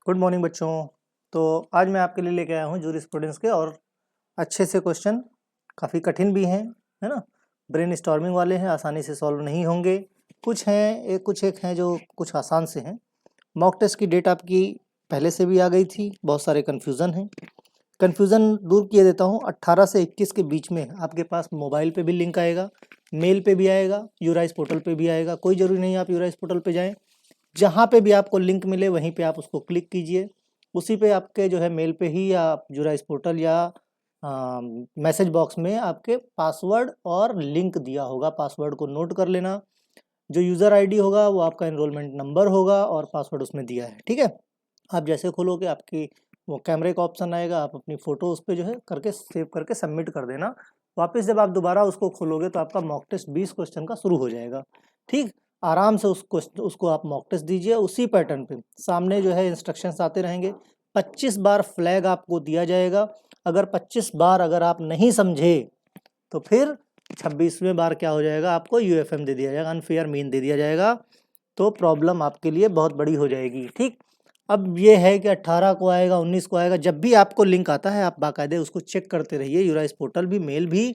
Good morning बच्चों। तो आज मैं आपके लिए लेके आया हूँ जूरिस्प्रूडेंस के और अच्छे से क्वेश्चन, काफ़ी कठिन भी हैं, है ना। ब्रेन स्टॉर्मिंग वाले हैं, आसानी से सॉल्व नहीं होंगे। कुछ हैं, एक हैं जो कुछ आसान से हैं। मॉक टेस्ट की डेट आपकी पहले से भी आ गई थी, बहुत सारे कन्फ्यूज़न हैं। कन्फ्यूज़न दूर किए देता हूँ। 18 से 21 के बीच में आपके पास मोबाइल पे भी लिंक आएगा, मेल पे भी आएगा, यूराइस पोर्टल पे भी आएगा। कोई ज़रूरी नहीं आप यूराइस पोर्टल पे जाएँ, जहाँ पे भी आपको लिंक मिले वहीं पे आप उसको क्लिक कीजिए। उसी पे आपके जो है मेल पे ही या यूराइस पोर्टल या मैसेज बॉक्स में आपके पासवर्ड और लिंक दिया होगा। पासवर्ड को नोट कर लेना। जो यूज़र आईडी होगा वो आपका एनरोलमेंट नंबर होगा और पासवर्ड उसमें दिया है, ठीक है। आप जैसे खोलोगे आपकी वो कैमरे का ऑप्शन आएगा, आप अपनी फ़ोटो उस पे जो है करके सेव करके सबमिट कर देना। वापस जब आप दोबारा उसको खोलोगे तो आपका मॉक टेस्ट 20 क्वेश्चन का शुरू हो जाएगा, ठीक। आराम से उसको आप मॉक टेस्ट दीजिए उसी पैटर्न पे। सामने जो है इंस्ट्रक्शंस आते रहेंगे। 25 बार फ्लैग आपको दिया जाएगा। अगर 25 बार अगर आप नहीं समझे तो फिर 26वें बार क्या हो जाएगा, आपको यूएफएम दे दिया जाएगा, अनफेयर मीन दे दिया जाएगा। तो प्रॉब्लम आपके लिए बहुत बड़ी हो जाएगी, ठीक। अब ये है कि 18 को आएगा, 19 को आएगा। जब भी आपको लिंक आता है आप बाकायदे उसको चेक करते रहिए। यूराइस पोर्टल भी, मेल भी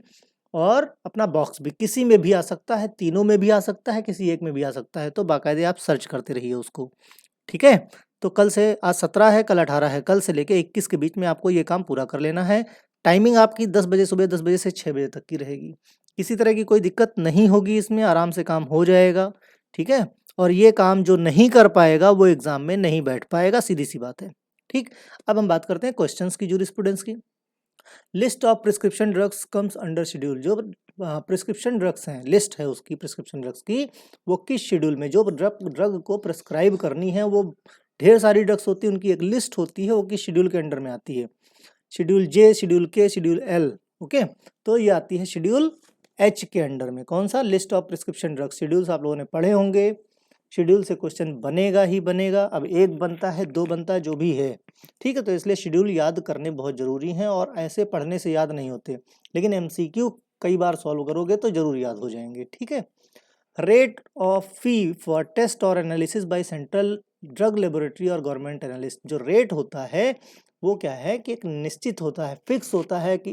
और अपना बॉक्स भी, किसी में भी आ सकता है, तीनों में भी आ सकता है, किसी एक में भी आ सकता है। तो बाकायदे आप सर्च करते रहिए उसको, ठीक है। तो कल से, आज 17 है, कल 18 है, कल से लेके 21 के बीच में आपको ये काम पूरा कर लेना है। टाइमिंग आपकी 10 बजे, सुबह 10 बजे से 6 बजे तक की रहेगी। किसी तरह की कोई दिक्कत नहीं होगी इसमें, आराम से काम हो जाएगा, ठीक है। और ये काम जो नहीं कर पाएगा वो एग्जाम में नहीं बैठ पाएगा, सीधी सी बात है, ठीक। अब हम बात करते हैं क्वेश्चंस की, जूरिस्प्रूडेंस की। List of prescription drugs comes under schedule. जो प्रिस्क्रिप्शन ड्रग्स हैं, लिस्ट है उसकी प्रिस्क्रिप्शन ड्रग्स की, वो किस शेड्यूल में, जो ड्रग को प्रिस्क्राइब करनी है, वो ढेर सारी ड्रग्स होती है, उनकी एक लिस्ट होती है, वो किस शेड्यूल के अंडर में आती है। शेड्यूल जे, शेड्यूल के, शेड्यूल एल, ओके। तो ये आती है शेड्यूल एच के अंडर में। कौन सा? List of prescription drugs. Schedules आप लोगों ने पढ़े होंगे। शेड्यूल से क्वेश्चन बनेगा ही बनेगा। अब एक बनता है, दो बनता है, जो भी है, ठीक है। तो इसलिए शेड्यूल याद करने बहुत ज़रूरी हैं और ऐसे पढ़ने से याद नहीं होते, लेकिन एमसीक्यू कई बार सॉल्व करोगे तो ज़रूर याद हो जाएंगे, ठीक है। Rate of fee for test और analysis by central drug laboratory और गवर्नमेंट एनालिस्ट। जो रेट होता है वो क्या है कि एक निश्चित होता है, फिक्स होता है कि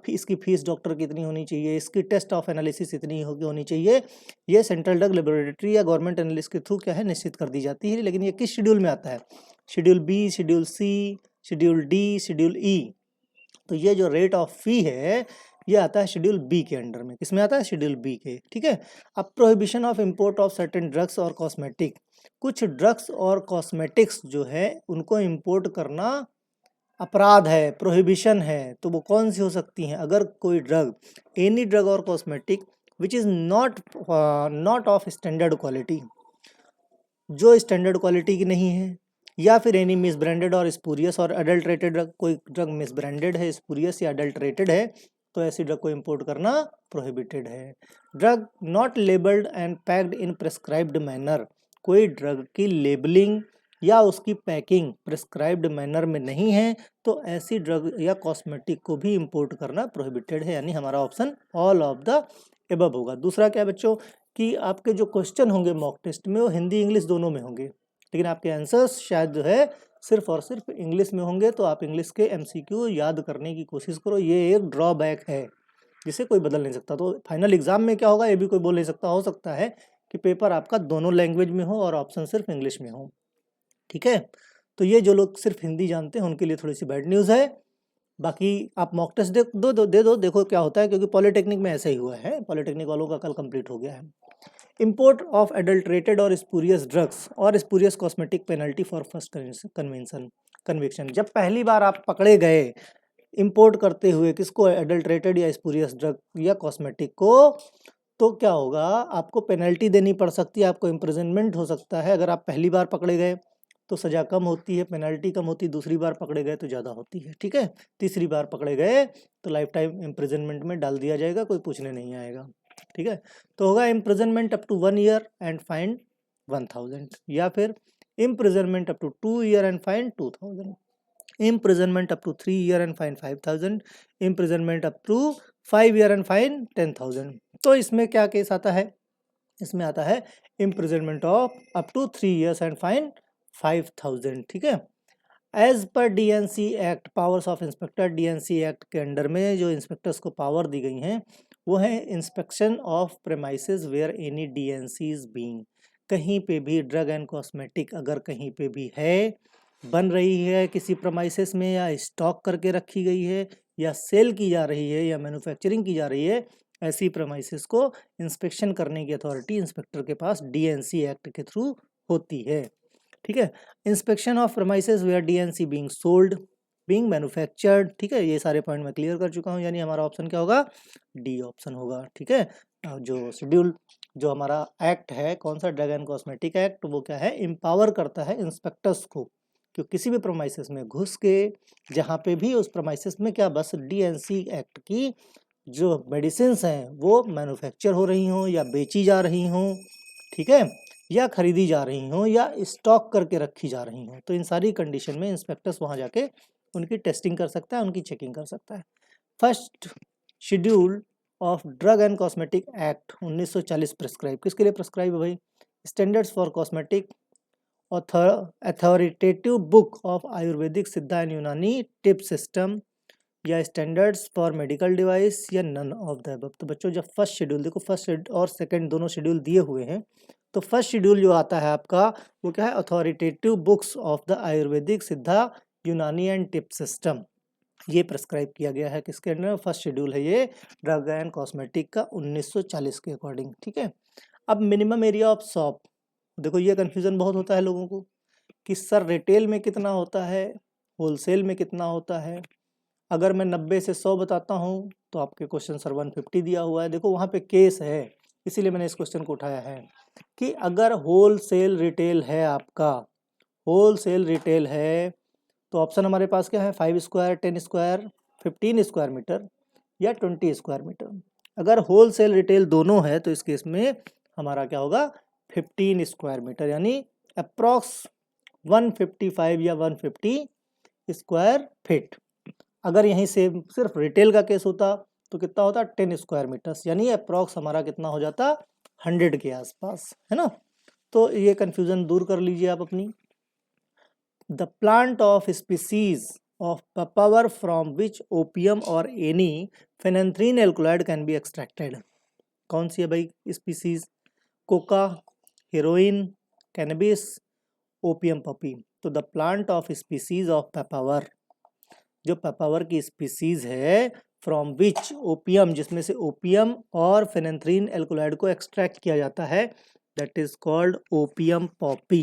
इसकी फीस डॉक्टर की इतनी होनी चाहिए, इसकी टेस्ट ऑफ एनालिसिस इतनी होनी चाहिए। ये सेंट्रल ड्रग लेबोरेटरी या गवर्नमेंट एनालिस्ट के थ्रू क्या है, निश्चित कर दी जाती है। लेकिन ये किस शेड्यूल में आता है? Schedule B, schedule C, schedule D, schedule E. तो ये जो रेट ऑफ फी है ये आता है शेड्यूल बी के अंडर में। किसमें आता है? शेड्यूल बी के, ठीक है। अब prohibition of import of certain drugs और कॉस्मेटिक। कुछ ड्रग्स और कॉस्मेटिक्स जो है उनको इंपोर्ट करना अपराध है, प्रोहिबिशन है। तो वो कौन सी हो सकती हैं? अगर कोई ड्रग, एनी ड्रग और cosmetic which is not of standard quality, जो स्टैंडर्ड क्वालिटी की नहीं है, या फिर एनी मिसब्रांडेड और स्पूरियस और अडल्ट्रेटेड ड्रग। कोई ड्रग मिसब्रांडेड है, स्पूरियस या अडल्ट्रेटेड है, तो ऐसी ड्रग को इंपोर्ट करना प्रोहिबिटेड है। Drug not labelled and packed in prescribed manner. कोई ड्रग की लेबलिंग या उसकी पैकिंग प्रिस्क्राइब्ड मैनर में नहीं है तो ऐसी ड्रग या कॉस्मेटिक को भी इंपोर्ट करना प्रोहिबिटेड है। यानी हमारा option all of the above होगा। दूसरा क्या बच्चों कि आपके जो क्वेश्चन होंगे मॉक टेस्ट में वो हिंदी इंग्लिश दोनों में होंगे, लेकिन आपके आंसर्स शायद जो है सिर्फ और सिर्फ इंग्लिश में होंगे। तो आप इंग्लिश के एमसीक्यू याद करने की कोशिश करो। ये एक ड्रॉबैक है जिसे कोई बदल नहीं सकता। तो फाइनल एग्जाम में क्या होगा ये भी कोई बोल नहीं सकता। हो सकता है कि पेपर आपका दोनों लैंग्वेज में हो और ऑप्शन सिर्फ इंग्लिश में हो, ठीक है। तो ये जो लोग सिर्फ हिंदी जानते हैं उनके लिए थोड़ी सी बैड न्यूज़ है। बाकी आप मॉक टेस्ट दे दो, देखो क्या होता है, क्योंकि पॉलिटेक्निक में ऐसा ही हुआ है। पॉलिटेक्निक वालों का कल कंप्लीट हो गया है। इंपोर्ट ऑफ एडल्ट्रेटेड और स्पूरियस ड्रग्स और spurious cosmetic penalty for first conviction. जब पहली बार आप पकड़े गए इंपोर्ट करते हुए किसको, एडल्ट्रेटेड या स्पूरियस ड्रग या कॉस्मेटिक को, तो क्या होगा, आपको पेनल्टी देनी पड़ सकती है, आपको इम्प्रिजनमेंट हो सकता है। अगर आप पहली बार पकड़े गए तो सज़ा कम होती है, पेनल्टी कम होती है। दूसरी बार पकड़े गए तो ज़्यादा होती है, ठीक है। तीसरी बार पकड़े गए तो लाइफ टाइम इम्प्रिजनमेंट में डाल दिया जाएगा, कोई पूछने नहीं आएगा, ठीक है। तो होगा imprisonment up to 1 year and fine 1000, या फिर imprisonment up to 2 year and fine 2000, imprisonment up to 3 year and fine 5000, imprisonment up to 5 year and fine 10,000। तो इसमें क्या केस आता है? इसमें आता है imprisonment of up to 3 years and fine 5000, ठीक है। एज पर DNC act, powers of inspector, DNC act के अंडर में जो इंस्पेक्टर्स को पावर दी गई हैं वो है inspection of premises where any DNC is being. कहीं पे भी ड्रग एंड कॉस्मेटिक अगर कहीं पे भी है, बन रही है किसी प्रेमाइसेस में, या स्टॉक करके रखी गई है, या सेल की जा रही है, या मैन्युफैक्चरिंग की जा रही है, ऐसी प्रेमाइसेस को इंस्पेक्शन करने की अथॉरिटी इंस्पेक्टर के पास DNC एक्ट के थ्रू होती है, ठीक है। Inspection of premises where DNC being sold, being manufactured, ठीक है। ये सारे पॉइंट मैं क्लियर कर चुका हूँ, यानी हमारा ऑप्शन क्या होगा, डी ऑप्शन होगा, ठीक है। जो शेड्यूल जो हमारा एक्ट है, कौन सा, ड्रग एंड कॉस्मेटिक एक्ट, वो क्या है, एम्पावर करता है इंस्पेक्टर्स को कि किसी भी प्रेमाइसेस में घुस के, जहाँ पे भी उस प्रेमाइसेस में क्या, बस DNC एक्ट की जो मेडिसिन्स हैं वो मैन्युफैक्चर हो रही हों या बेची जा रही हों, ठीक है, या खरीदी जा रही हों, या स्टॉक करके रखी जा रही हों, तो इन सारी कंडीशन में इंस्पेक्टर्स वहाँ जाके उनकी टेस्टिंग कर सकता है, उनकी चेकिंग कर सकता है। First schedule of drug and cosmetic act 1940 prescribe, किसके लिए प्रिस्क्राइब है भाई, standards for cosmetic, authoritative book of Ayurvedic, सिद्धा एंड यूनानी, टिप सिस्टम, या स्टैंडर्ड्स फॉर मेडिकल डिवाइस, या नन ऑफ द अबव। तो बच्चों जब फर्स्ट शेड्यूल देखो, फर्स्ट और सेकंड दोनों शेड्यूल दिए हुए हैं, तो फर्स्ट शेड्यूल जो आता है आपका वो क्या है, authoritative books of the Ayurvedic, सिद्धा, यूनानी एंड टिप सिस्टम, ये प्रिस्क्राइब किया गया है किसके अंडर, फर्स्ट शेड्यूल है ये ड्रग एंड कॉस्मेटिक का 1940 के अकॉर्डिंग, ठीक है। अब मिनिमम एरिया ऑफ शॉप, देखो ये कन्फ्यूजन बहुत होता है लोगों को कि सर रिटेल में कितना होता है, होलसेल में कितना होता है। अगर मैं 90 से 100 बताता हूँ तो आपके क्वेश्चन सर 150 दिया हुआ है, देखो वहाँ पे केस है, इसीलिए मैंने इस क्वेश्चन को उठाया है कि अगर होलसेल रिटेल है आपका, होलसेल रिटेल है, तो ऑप्शन हमारे पास क्या है, 5 स्क्वायर, 10 स्क्वायर, 15 स्क्वायर मीटर, या 20 स्क्वायर मीटर। अगर होलसेल रिटेल दोनों है तो इस केस में हमारा क्या होगा, 15 स्क्वायर मीटर, यानी अप्रॉक्स 155 या 150 स्क्वायर फीट। अगर यहीं से सिर्फ रिटेल का केस होता तो कितना होता, 10 स्क्वायर मीटर्स, यानी अप्रॉक्स हमारा कितना हो जाता, 100 के आसपास, है ना। तो ये कंफ्यूजन दूर कर लीजिए आप अपनी। The plant of species of papaver from which opium और any phenanthrene alkaloid can be extracted, कौन सी है भाई species, coca, heroin, cannabis, opium poppy. तो the plant of species of papaver, जो पेपावर की स्पीसीज है, फ्रॉम विच ओपियम, जिसमें से ओपियम और फेनेंथ्रीन एल्कोलाइड को एक्सट्रैक्ट किया जाता है, that is called opium Poppy.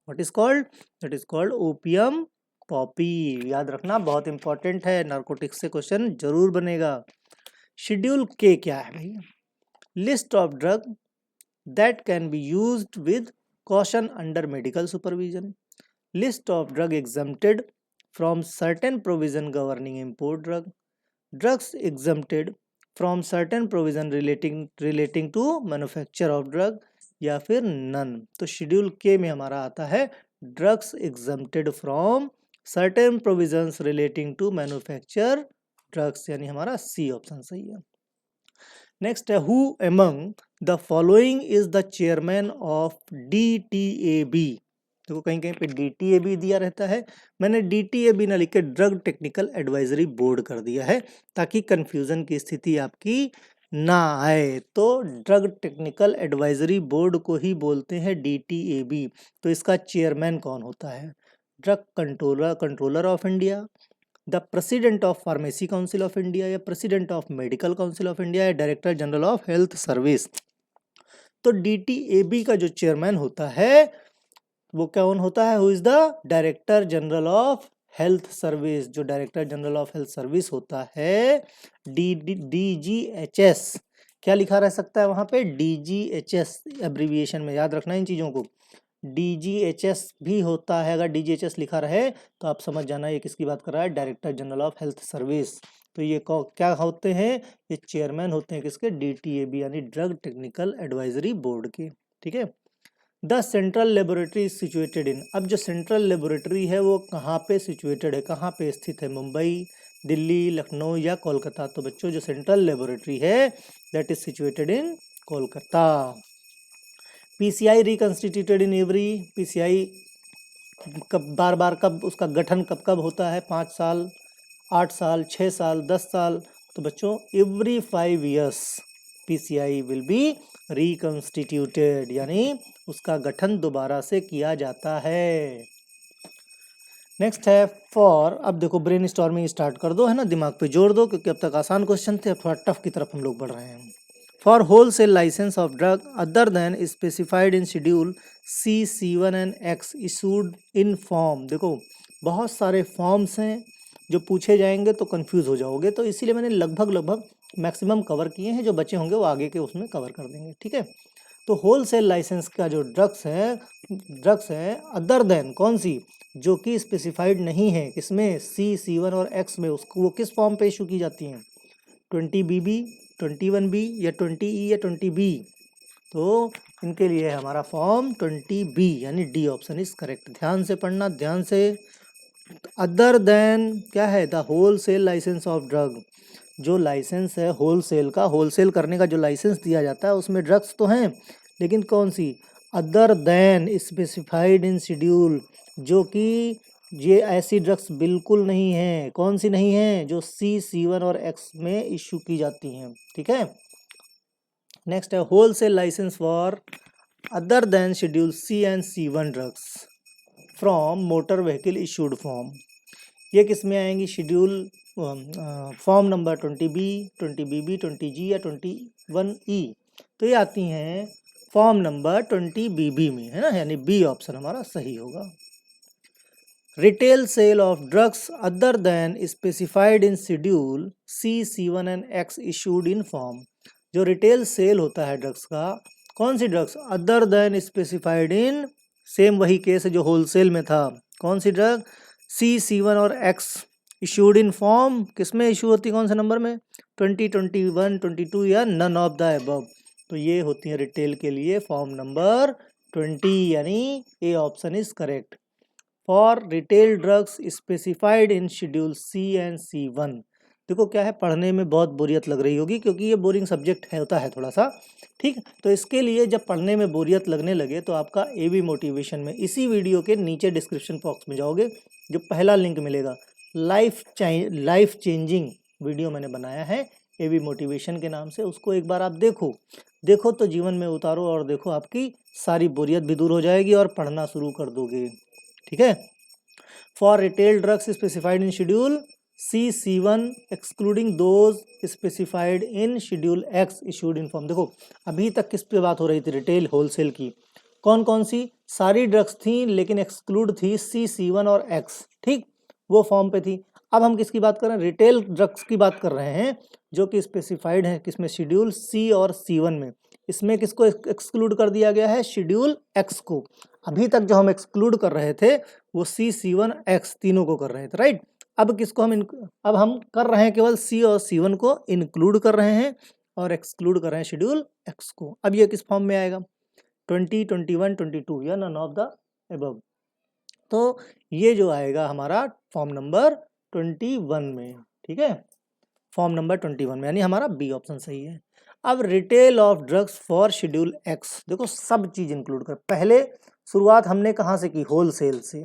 What is called, that is called opium Poppy. याद रखना, बहुत इंपॉर्टेंट है, नार्कोटिक्स से क्वेश्चन जरूर बनेगा। शेड्यूल के क्या है भाई, list of drug that can be used with caution under medical supervision, list of drug exempted from certain provision governing import drug, drugs exempted from certain provision relating to manufacture of drug, या फिर none. तो schedule के में हमारा आता है drugs exempted from certain provisions relating to manufacture drugs, यानी हमारा सी ऑप्शन सही है। नेक्स्ट है, who among the following is the chairman of DTAB। देखो कहीं कहीं पे DTAB दिया रहता है, मैंने DTAB ना लिख के ड्रग टेक्निकल एडवाइजरी बोर्ड कर दिया है ताकि कंफ्यूजन की स्थिति आपकी ना आए। तो ड्रग टेक्निकल एडवाइजरी बोर्ड को ही बोलते हैं DTAB। तो इसका चेयरमैन कौन होता है, drug controller of India, the president of pharmacy council of India, या president of medical council of India, या director general of health service. तो DTAB का जो चेयरमैन होता है वो कौन होता है, who is the director general of health service. जो director general of health service होता है, DGHS, क्या लिखा रह सकता है वहां पे, DGHS एब्रीविएशन में, याद रखना इन चीजों को, DGHS भी होता है। अगर DGHS लिखा रहे तो आप समझ जाना ये किसकी बात कर रहा है, director general of health service. तो ये क्या होते हैं, ये चेयरमैन होते हैं किसके, DTAB यानी ड्रग टेक्निकल एडवाइजरी बोर्ड के, ठीक है। The central laboratory situated in, अब जो सेंट्रल लेबोरेटरी है वो कहाँ पे सिचुएटेड है, कहाँ पे स्थित है, मुंबई, दिल्ली, लखनऊ, या कोलकाता। तो बच्चों जो सेंट्रल लेबोरेटरी है that is situated in Kolkata. PCI reconstituted in every, PCI कब बार बार कब उसका गठन कब कब होता है, 5 साल, 8 साल, 6 साल, 10 साल। तो बच्चों every 5 years PCI will be reconstituted, यानी उसका गठन दोबारा से किया जाता है। नेक्स्ट है फॉर, अब देखो ब्रेन स्टॉर्मिंग स्टार्ट कर दो, है ना, दिमाग पे जोड़ दो, क्योंकि अब तक आसान क्वेश्चन थे, अब थोड़ा टफ की तरफ हम लोग बढ़ रहे हैं। For wholesale licence of drug other than specified in schedule C1 and X issued in form. देखो बहुत सारे फॉर्म्स हैं जो पूछे जाएंगे तो कंफ्यूज हो जाओगे, तो इसीलिए मैंने लगभग मैक्सिमम कवर किए हैं, जो बचे होंगे वो आगे के उसमें कवर कर देंगे, ठीक है। तो होल सेल लाइसेंस का जो ड्रग्स हैं अदर देन कौन सी, जो कि स्पेसिफाइड नहीं है किसमें, C1 और X में, उसको वो किस फॉर्म पे इशू की जाती हैं, 20BB, 21B या 20E या 20B। तो इनके लिए हमारा फॉर्म 20B, यानी डी ऑप्शन इज करेक्ट। ध्यान से पढ़ना, ध्यान से। अदर देन क्या है, the wholesale licence of drug, जो लाइसेंस है होल सेल का, होलसेल करने का जो लाइसेंस दिया जाता है उसमें ड्रग्स तो हैं, लेकिन कौन सी, other than specified in schedule, जो कि ये ऐसी ड्रग्स बिल्कुल नहीं है, कौन सी नहीं है, जो C1 और X में इशू की जाती हैं, ठीक है। नेक्स्ट है wholesale licence for other than schedule C and C1 drugs from motor vehicle issued form. ये किस में आएंगी, schedule form number 20B, 20BB, 20G या 21E। तो ये आती हैं फॉर्म नंबर 20BB में, है ना, यानी बी ऑप्शन हमारा सही होगा। Retail sale of drugs other than specified in schedule C1 and X issued in form. जो रिटेल सेल होता है ड्रग्स का, कौन सी drugs, other than specified in, same वही केस है जो होलसेल में था, कौन सी ड्रग, C1 और X इशूड इन फॉर्म, किस में इशू होती है, कौन से नंबर में, 20, 21, 22 या नन ऑफ द अबव। तो ये होती है रिटेल के लिए फॉर्म नंबर 20, यानी A option is correct. For retail drugs specified in schedule C and C1। देखो क्या है, पढ़ने में बहुत बोरियत लग रही होगी, क्योंकि ये बोरिंग सब्जेक्ट है, होता है थोड़ा सा, ठीक। तो इसके लिए जब पढ़ने में बोरियत लगने लगे तो आपका AB मोटिवेशन में, इसी वीडियो के नीचे डिस्क्रिप्शन बॉक्स में जाओगे, जो पहला लिंक मिलेगा, लाइफ चेंजिंग वीडियो मैंने बनाया है AB मोटिवेशन के नाम से, उसको एक बार आप देखो तो जीवन में उतारो, और देखो आपकी सारी बोरियत भी दूर हो जाएगी और पढ़ना शुरू कर दोगे, ठीक है। For retail drugs specified in schedule C1 excluding those specified in schedule X issued in form. देखो अभी तक किस पे बात हो रही थी, रिटेल होलसेल की, कौन कौन सी, सारी ड्रग्स थी, लेकिन एक्सक्लूड थी C1 और X, ठीक, वो फॉर्म पे थी। अब हम किसकी बात कर रहे हैं, रिटेल ड्रग्स की बात कर रहे हैं, जो कि स्पेसिफाइड है किसमें, शेड्यूल C और C1 में। इसमें किसको एक्सक्लूड कर दिया गया है, शेड्यूल X को। अभी तक जो हम एक्सक्लूड कर रहे थे वो C1 X तीनों को कर रहे थे, राइट। अब किसको अब हम कर रहे हैं, केवल C और C1 को इंक्लूड कर रहे हैं और एक्सक्लूड कर रहे हैं शेड्यूल X को। अब ये किस फॉर्म में आएगा, 20, 21, 22 या नन ऑफ द अबव। तो ये जो आएगा हमारा फॉर्म नंबर 21 में, ठीक है, फॉर्म नंबर 21 में, यानी हमारा बी ऑप्शन सही है। अब retail of drugs for schedule X, देखो सब चीज इंक्लूड कर, पहले शुरुआत हमने कहाँ से की, होलसेल से,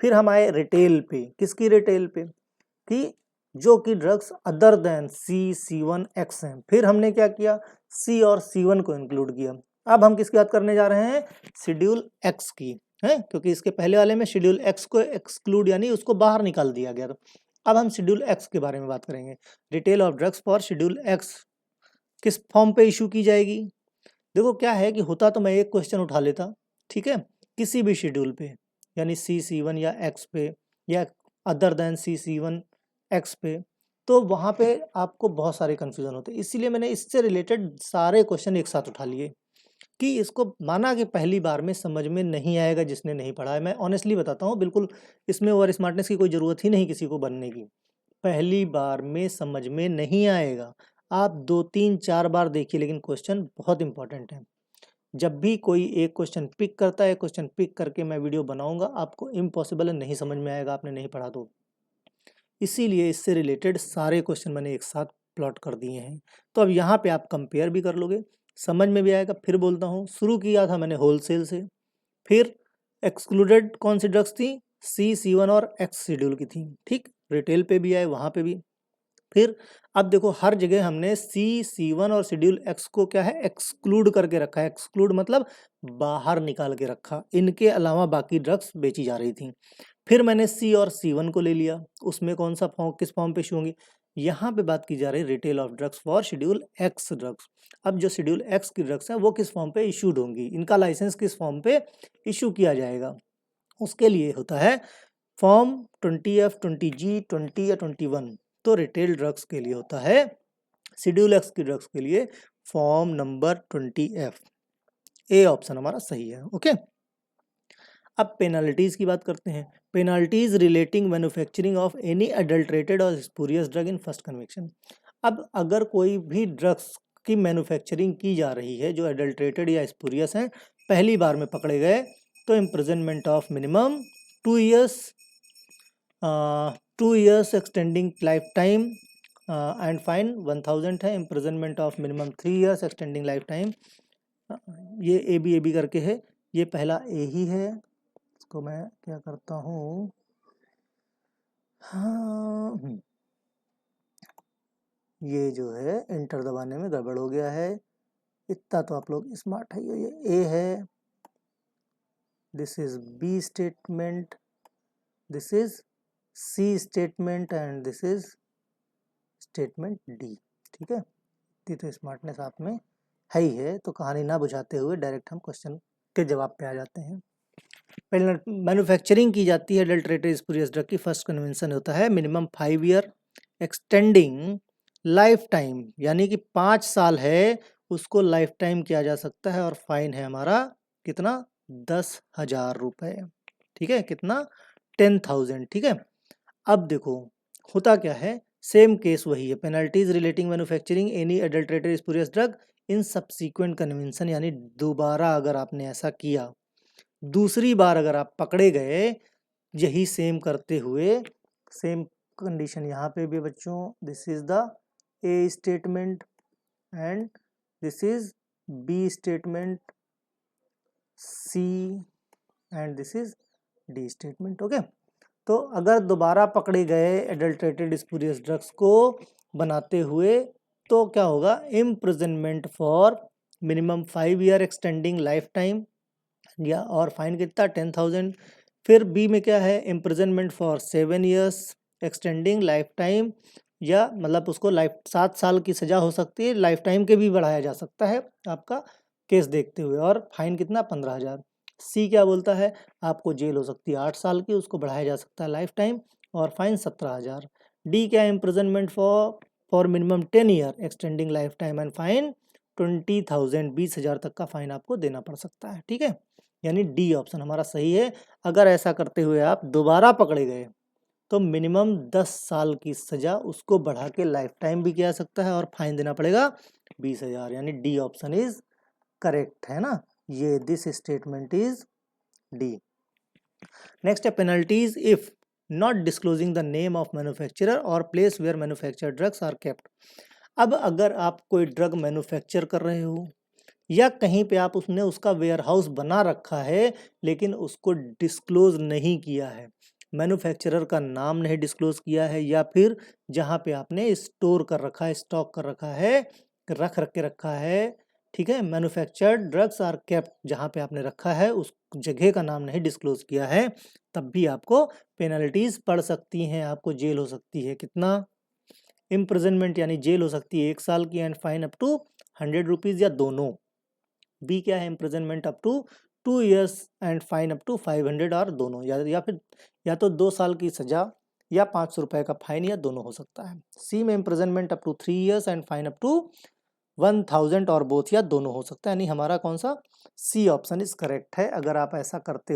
फिर हम आए रिटेल पे, किसकी रिटेल पे, कि जो कि drugs other then C1 X हैं, फिर हमने क्या किया, C और C1 को इंक्लूड किया। अब हम किसकी बात करने जा रहे हैं, शेड्यूल X की, है, क्योंकि इसके पहले वाले में शेड्यूल X को एक्सक्लूड यानी उसको बाहर निकाल दिया गया था। अब हम शेड्यूल X के बारे में बात करेंगे। Retail of drugs for schedule X किस फॉर्म पे इशू की जाएगी। देखो क्या है कि होता तो मैं एक क्वेश्चन उठा लेता, ठीक है, किसी भी शेड्यूल पे, यानी C1 या X पे, या अदर देन C1 X पे, तो वहाँ पे आपको बहुत सारे कन्फ्यूजन होते हैं, इसीलिए मैंने इससे रिलेटेड सारे क्वेश्चन एक साथ उठा लिए, कि इसको माना कि पहली बार में समझ में नहीं आएगा जिसने नहीं पढ़ा है। मैं ऑनेस्टली बताता हूँ, बिल्कुल इसमें ओवर स्मार्टनेस की कोई ज़रूरत ही नहीं किसी को बनने की, पहली बार में समझ में नहीं आएगा, आप 2, 3, 4 बार देखिए, लेकिन क्वेश्चन बहुत इंपॉर्टेंट है। जब भी कोई एक क्वेश्चन पिक करता है, क्वेश्चन पिक करके मैं वीडियो बनाऊंगा, आपको इम्पॉसिबल है नहीं समझ में आएगा, आपने नहीं पढ़ा तो। इसीलिए इससे रिलेटेड सारे क्वेश्चन मैंने एक साथ प्लॉट कर दिए हैं, तो अब यहाँ पे आप कंपेयर भी कर लोगे, समझ में भी आएगा। फिर बोलता हूँ, शुरू किया था मैंने होलसेल से, फिर एक्सक्लूडेड कौन सी ड्रग्स थी, C1 और X शेड्यूल की थी, ठीक। रिटेल पे भी आए, वहाँ पे भी। फिर अब देखो हर जगह हमने C1 और शेड्यूल X को क्या है, एक्सक्लूड करके रखा है। एक्सक्लूड मतलब बाहर निकाल के रखा, इनके अलावा बाकी ड्रग्स बेची जा रही थी। फिर मैंने C और C1 को ले लिया, उसमें कौन सा फॉर्म, किस फॉर्म पे इशू होंगी, यहाँ पे बात की जा रही है retail of drugs for schedule X drugs. अब जो शेड्यूल X की ड्रग्स हैं वो किस फॉर्म पे इशूड होंगी, इनका लाइसेंस किस फॉर्म पे इशू किया जाएगा, उसके लिए होता है फॉर्म 20F, 20G, 20 या 21। तो रिटेल ड्रग्स के लिए होता है, शेड्यूल एक्स की ड्रग्स के लिए form number 20F। A option हमारा सही है। ओके, अब पेनाल्टीज की बात करते हैं। Penalties relating manufacturing of any adulterated और spurious drug in first conviction. अब अगर कोई भी ड्रग्स की मैन्युफैक्चरिंग की जा रही है जो अडल्ट्रेटेड या स्पूरियस हैं, पहली बार में पकड़े गए तो imprisonment of minimum 2 years, 2 years extending lifetime and fine 1000 है। Imprisonment of minimum 3 years extending lifetime. ये ए बी करके है, ये पहला ए ही है। इसको मैं क्या करता हूँ, हाँ ये जो है इंटर दबाने में गड़बड़ हो गया है, इतना तो आप लोग स्मार्ट है। ये ए है, this is B statement, this is C statement and this is statement D, ठीक है। इतनी तो स्मार्टनेस आप में है ही है, तो कहानी ना बुझाते हुए डायरेक्ट हम क्वेश्चन के जवाब पे आ जाते हैं। पहले मैन्युफैक्चरिंग की जाती है अडल्ट्रेटेड स्पूरियस ड्रग की, फर्स्ट कन्वेंशन होता है minimum 5 year extending lifetime, यानी कि 5 साल है उसको लाइफ टाइम किया जा सकता है, और फाइन है हमारा कितना, 10,000 रुपए, ठीक है। कितना, 10,000, ठीक है। अब देखो होता क्या है, सेम केस वही है, penalties relating manufacturing any adulterated spurious drug इन सब्सीक्वेंट कन्वेंशन, यानी दोबारा अगर आपने ऐसा किया, दूसरी बार अगर आप पकड़े गए यही सेम करते हुए, सेम कंडीशन यहाँ पे भी बच्चों, this is the A statement and this is B statement, C and this is D statement. Okay, तो अगर दोबारा पकड़े गए एडल्ट्रेटेड स्पूरियस ड्रग्स को बनाते हुए तो क्या होगा, imprisonment for minimum 5 year extending lifetime, या और फाइन कितना, 10,000। फिर बी में क्या है, imprisonment for 7 years extending lifetime, या मतलब उसको 7 साल की सज़ा हो सकती है, लाइफ टाइम के भी बढ़ाया जा सकता है आपका केस देखते हुए, और फाइन कितना, 15,000। सी क्या बोलता है, आपको जेल हो सकती है 8 साल की, उसको बढ़ाया जा सकता है लाइफ टाइम, और फाइन 17,000। डी क्या है, imprisonment for minimum 10 year extending lifetime and fine 20,000, 20,000 तक का फाइन आपको देना पड़ सकता है, ठीक है। यानी डी ऑप्शन हमारा सही है। अगर ऐसा करते हुए आप दोबारा पकड़े गए तो मिनिमम 10 साल की सजा, उसको बढ़ा के लाइफ टाइम भी किया सकता है, और फाइन देना पड़ेगा 20,000, यानी डी ऑप्शन इज करेक्ट, है ना। ये this statement is D. Next है penalties if not disclosing the name of manufacturer और place where manufacture drugs are kept. अब अगर आप कोई ड्रग मैन्युफैक्चर कर रहे हो, या कहीं पे आप उसने उसका वेयर हाउस बना रखा है लेकिन उसको डिस्क्लोज नहीं किया है, मैन्युफैक्चरर का नाम नहीं डिस्क्लोज किया है, या फिर जहाँ पे आपने स्टोर कर रखा है, स्टॉक कर रखा है, रख के रखा है, ठीक है, मैन्युफैक्चर्ड ड्रग्स आर केप्ट, जहाँ पे आपने रखा है उस जगह का नाम नहीं डिस्क्लोज किया है, तब भी आपको पेनल्टीज पड़ सकती हैं, आपको जेल हो सकती है। कितना, इम्प्रिजनमेंट यानी जेल हो सकती है 1 साल की, and fine up to 100 rupees, या दोनों। बी क्या है, imprisonment up to 2 years and fine up to 500, और दोनों, या फिर या तो 2 साल की सजा या 500 रुपए का फाइन, या दोनों हो सकता है। सी में imprisonment up to 3 years and fine up to 1000, और बोथ, या दोनों हो सकता है, यानी हमारा कौन सा, सी ऑप्शन इज करेक्ट है। अगर आप ऐसा करते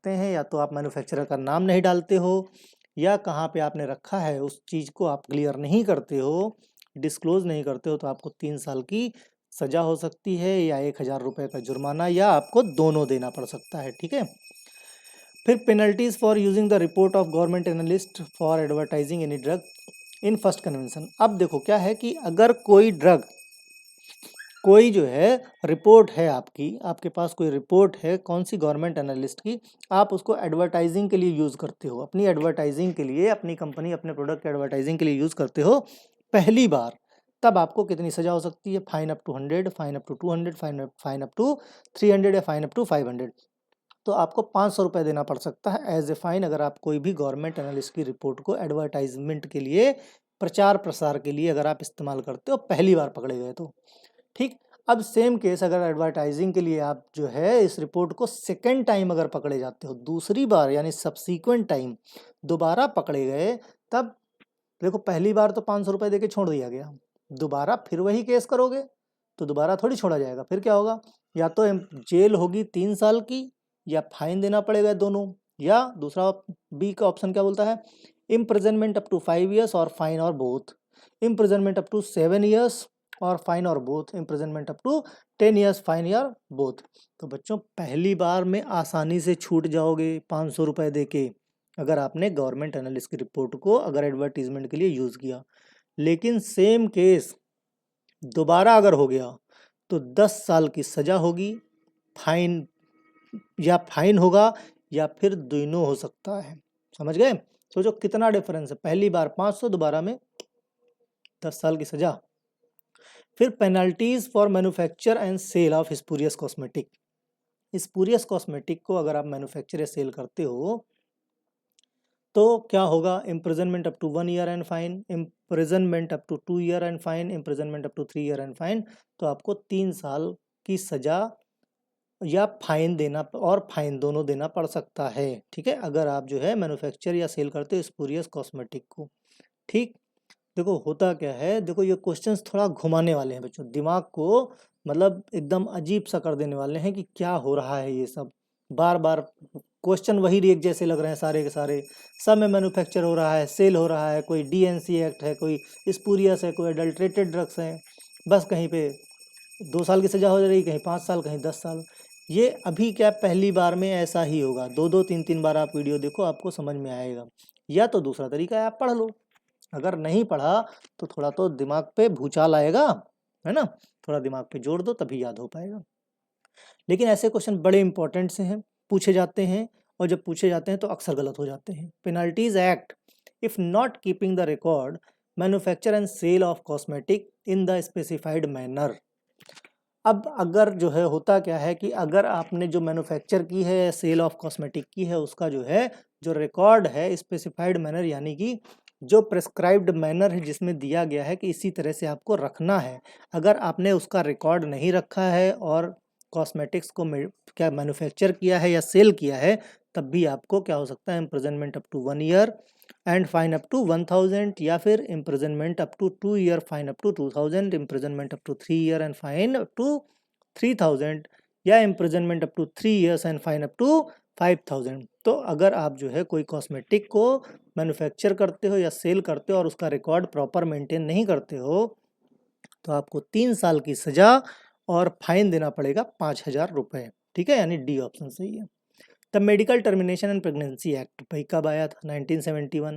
हैं, या तो आप मैन्युफैक्चरर का नाम नहीं डालते हो, या कहाँ पे आपने रखा है उस चीज़ को आप क्लियर नहीं करते हो, डिस्क्लोज नहीं करते हो, तो आपको 3 साल की सजा हो सकती है, या 1,000 रुपये का जुर्माना, या आपको दोनों देना पड़ सकता है, ठीक है। फिर penalties for using the report of government analyst for advertising any drug in first convention. अब देखो क्या है कि अगर कोई ड्रग कोई जो है रिपोर्ट है आपकी, आपके पास कोई रिपोर्ट है कौन सी गवर्नमेंट एनालिस्ट की, आप उसको एडवर्टाइजिंग के लिए यूज़ करते हो, अपनी एडवर्टाइजिंग के लिए, अपनी कंपनी अपने प्रोडक्ट के एडवर्टाइजिंग के लिए यूज़ करते हो पहली बार, तब आपको कितनी सज़ा हो सकती है? Fine up to 100, fine up to 200, fine up to 300 या फाइन अप टू 500। तो आपको 500 रुपये देना पड़ सकता है एज ए फाइन, अगर आप कोई भी गवर्नमेंट एनालिस्ट की रिपोर्ट को एडवर्टाइजमेंट के लिए, प्रचार प्रसार के लिए अगर आप इस्तेमाल करते हो पहली बार पकड़े गए तो। ठीक, अब सेम केस अगर एडवर्टाइजिंग के लिए आप जो है इस रिपोर्ट को सेकेंड टाइम अगर पकड़े जाते हो, दूसरी बार यानी सब्सीक्वेंट टाइम दोबारा पकड़े गए, तब देखो पहली बार तो 500 रुपये दे के छोड़ दिया गया, दोबारा फिर वही केस करोगे तो दोबारा थोड़ी छोड़ा जाएगा, फिर क्या होगा? या तो जेल होगी 3 साल की, या फाइन देना पड़ेगा दोनों, या दूसरा बी का ऑप्शन क्या बोलता है? इम्प्रिजनमेंट अप टू 5 ईयर्स और फाइन और both, imprisonment up to 7 years और फाइन और both, imprisonment up to 10 years fine या बोथ। तो बच्चों पहली बार में आसानी से छूट जाओगे 500 रुपये दे के, अगर आपने गवर्नमेंट एनालिस्ट की रिपोर्ट को अगर एडवर्टीजमेंट के लिए यूज़ किया। लेकिन सेम केस दोबारा अगर हो गया तो 10 साल की सज़ा होगी, फाइन या फाइन होगा, या फिर दोनों हो सकता है। समझ गए? सोचो कितना डिफरेंस है, पहली बार 500, दोबारा में 10 साल की सज़ा। फिर penalties for manufacture and sale of spurious cosmetic. Spurious cosmetic को अगर आप मैन्युफैक्चर या सेल करते हो तो क्या होगा? Imprisonment up to 1 year and fine, imprisonment up to 2 year and fine, imprisonment up to 3 year and fine. तो आपको 3 साल की सज़ा या फाइन देना, और फाइन दोनों देना पड़ सकता है। ठीक है, अगर आप जो है मैन्युफैक्चर या सेल करते हो स्पूरियस कॉस्मेटिक को। ठीक, देखो होता क्या है, देखो ये क्वेश्चंस थोड़ा घुमाने वाले हैं बच्चों, दिमाग को मतलब एकदम अजीब सा कर देने वाले हैं कि क्या हो रहा है ये सब, बार बार क्वेश्चन वही एक जैसे लग रहे हैं सारे के सारे, सब में मैन्युफैक्चर हो रहा है, सेल हो रहा है, कोई डीएनसी एक्ट है, कोई स्पूरियस है, कोई अडल्ट्रेटेड ड्रग्स हैं, बस कहीं पे 2 साल की सज़ा हो रही, कहीं 5 साल, कहीं 10 साल। ये अभी क्या पहली बार में ऐसा ही होगा, 2-2 3-3 बार आप वीडियो देखो आपको समझ में आएगा। या तो दूसरा तरीका है आप पढ़ लो, अगर नहीं पढ़ा तो थोड़ा तो दिमाग पे भूचाल आएगा, है ना, थोड़ा दिमाग पे जोड़ दो तभी याद हो पाएगा। लेकिन ऐसे क्वेश्चन बड़े इंपॉर्टेंट से हैं, पूछे जाते हैं, और जब पूछे जाते हैं तो अक्सर गलत हो जाते हैं। Penalties act, if not keeping the record manufacture and sale of cosmetic in the specified manner. अब अगर जो है होता क्या है कि अगर आपने जो मैन्युफैक्चर की है, सेल ऑफ कॉस्मेटिक की है, उसका जो है जो रिकॉर्ड है स्पेसिफाइड मैनर, यानी कि जो प्रेस्क्राइब्ड मैनर है जिसमें दिया गया है कि इसी तरह से आपको रखना है, अगर आपने उसका रिकॉर्ड नहीं रखा है और कॉस्मेटिक्स को क्या मैन्युफैक्चर किया है या सेल किया है, तब भी आपको क्या हो सकता है? Imprisonment up to 1 year and fine up to 1000, या फिर imprisonment up to 2 year fine up to 2000, imprisonment up to 3 year and fine up to 3000, या imprisonment up to 3 years and fine up to 5000। तो अगर आप जो है कोई cosmetic को मैन्युफैक्चर करते हो या सेल करते हो और उसका रिकॉर्ड प्रॉपर मेंटेन नहीं करते हो, तो आपको 3 साल की सज़ा और फाइन देना पड़ेगा 5000 रुपये। ठीक है, यानी डी ऑप्शन सही है। The medical termination and pregnancy act भाई कब आया था? 1971,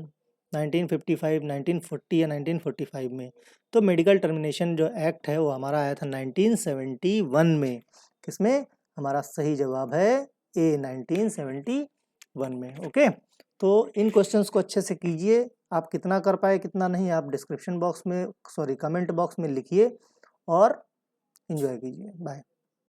1955, 1940 या 1945 में। तो मेडिकल टर्मिनेशन जो एक्ट है वो हमारा आया था 1971 में। किसमें? हमारा सही जवाब है ए, 1971 में। ओके, तो इन क्वेश्चंस को अच्छे से कीजिए, आप कितना कर पाए कितना नहीं आप डिस्क्रिप्शन बॉक्स में, सॉरी कमेंट बॉक्स में लिखिए और एंजॉय कीजिए। बाय।